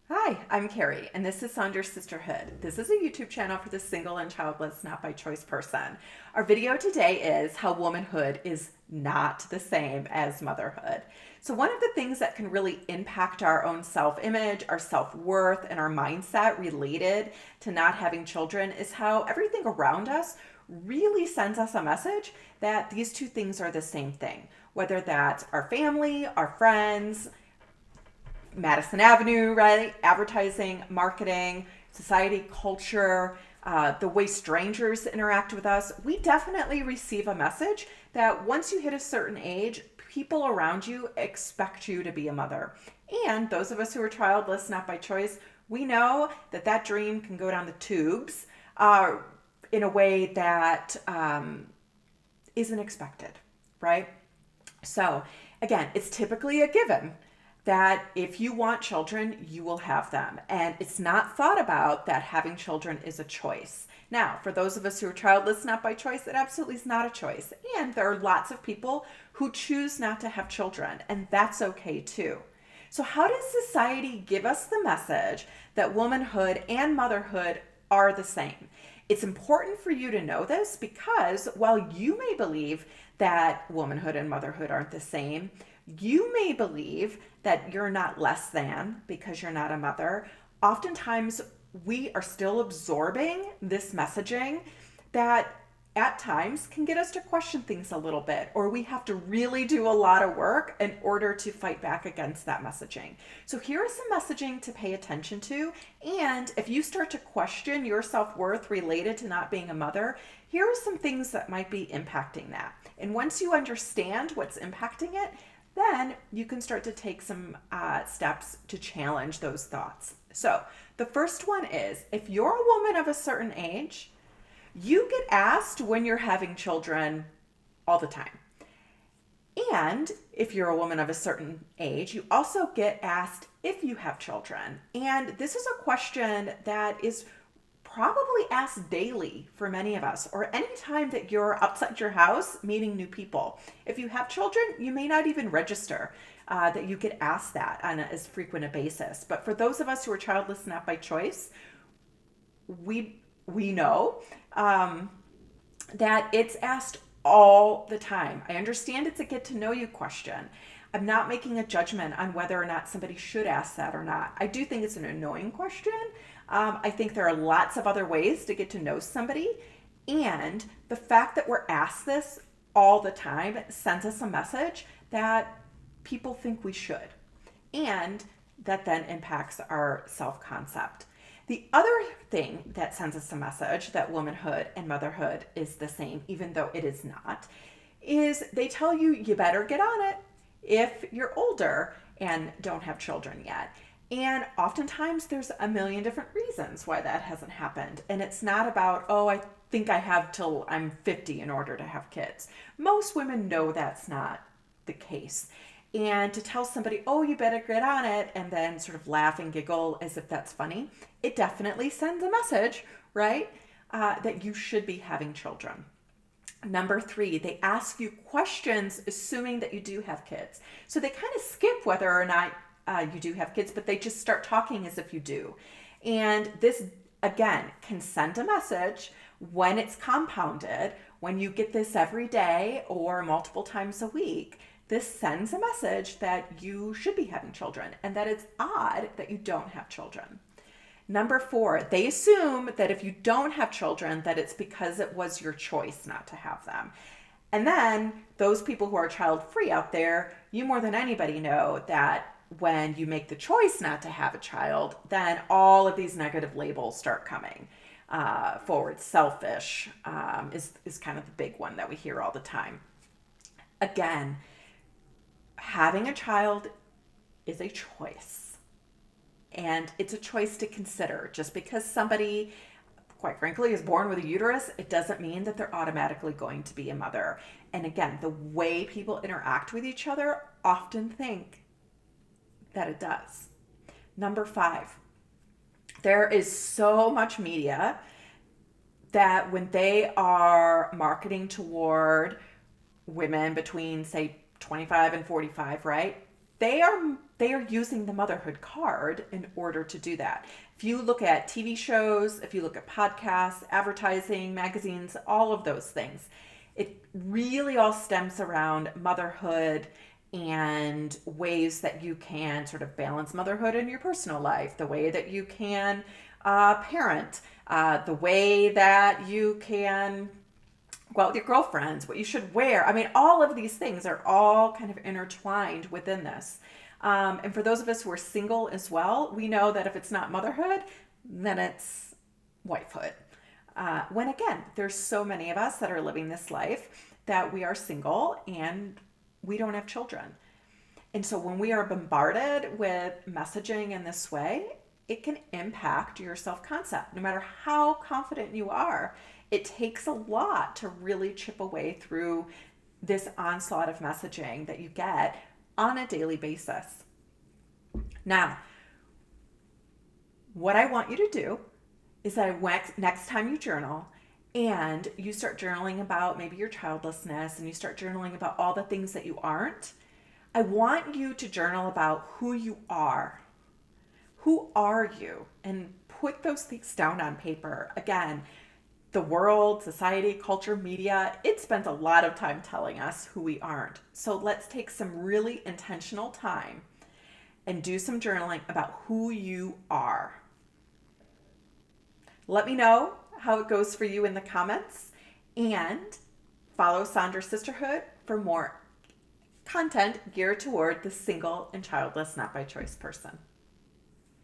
Hi, I'm Carrie, and this is Saunders Sisterhood. This is a YouTube channel for the single and childless, not by choice person. Our video today is how womanhood is not the same as motherhood. So, one of the things that can really impact our own self image, our self worth, and our mindset related to not having children is how everything around us really sends us a message that these two things are the same thing. Whether that's our family, our friends, Madison Avenue, right? Advertising, marketing, society, culture, the way strangers interact with us, we definitely receive a message that once you hit a certain age, people around you expect you to be a mother. And those of us who are childless, not by choice, we know that that dream can go down the tubes in a way that isn't expected, right? So, again, it's typically a given that if you want children, you will have them. And it's not thought about that having children is a choice. Now, for those of us who are childless, not by choice, it absolutely is not a choice. And there are lots of people who choose not to have children, and that's okay too. So, how does society give us the message that womanhood and motherhood are the same? It's important for you to know this because while you may believe that womanhood and motherhood aren't the same, you may believe that you're not less than because you're not a mother. Oftentimes, we are still absorbing this messaging that at times can get us to question things a little bit, or we have to really do a lot of work in order to fight back against that messaging. So, here is some messaging to pay attention to. And if you start to question your self worth related to not being a mother, here are some things that might be impacting that. And once you understand what's impacting it, then you can start to take some steps to challenge those thoughts. So, the first one is if you're a woman of a certain age, you get asked when you're having children all the time. And if you're a woman of a certain age, you also get asked if you have children. And this is a question that is probably asked daily for many of us, or anytime that you're outside your house meeting new people. If you have children, you may not even register that you get asked that on as frequent a basis. But for those of us who are childless, not by choice, we know that it's asked all the time. I understand it's a get to know you question. I'm not making a judgment on whether or not somebody should ask that or not. I do think it's an annoying question. I think there are lots of other ways to get to know somebody. And the fact that we're asked this all the time sends us a message that people think we should. And that then impacts our self concept. The other thing that sends us a message that womanhood and motherhood is the same, even though it is not, is they tell you you better get on it if you're older and don't have children yet. And oftentimes there's a million different reasons why that hasn't happened. And it's not about, oh, I think I have till I'm 50 in order to have kids. Most women know that's not the case. And to tell somebody, oh, you better get on it, and then sort of laugh and giggle as if that's funny, it definitely sends a message, right? That you should be having children. Number three, they ask you questions assuming that you do have kids. So they kind of skip whether or not you do have kids, but they just start talking as if you do. And this, again, can send a message when it's compounded, when you get this every day or multiple times a week. This sends a message that you should be having children and that it's odd that you don't have children. Number four, they assume that if you don't have children, that it's because it was your choice not to have them. And then those people who are child free out there, you more than anybody know that when you make the choice not to have a child, then all of these negative labels start coming forward. Selfish is kind of the big one that we hear all the time. Again, having a child is a choice. And it's a choice to consider. Just because somebody, quite frankly, is born with a uterus, it doesn't mean that they're automatically going to be a mother. And again, the way people interact with each other often think that it does. Number five, there is so much media that when they are marketing toward women between, say, 25 and 45, right? they are using the motherhood card in order to do that. If you look at TV shows, if you look at podcasts, advertising, magazines, all of those things, it really all stems around motherhood and ways that you can sort of balance motherhood in your personal life, the way that you can parent, the way that you can go out with your girlfriends, what you should wear. I mean, all of these things are all kind of intertwined within this. And for those of us who are single as well, we know that if it's not motherhood, then it's wifehood. When again, there's so many of us that are living this life that we are single and we don't have children. And so when we are bombarded with messaging in this way, it can impact your self-concept. No matter how confident you are, it takes a lot to really chip away through this onslaught of messaging that you get on a daily basis. Now, what I want you to do is that next time you journal and you start journaling about maybe your childlessness and you start journaling about all the things that you aren't, I want you to journal about who you are. Who are you? And put those things down on paper. Again, the world, society, culture, media, it spends a lot of time telling us who we aren't. So let's take some really intentional time and do some journaling about who you are. Let me know how it goes for you in the comments, and follow Sandra Sisterhood for more content geared toward the single and childless, not by choice person.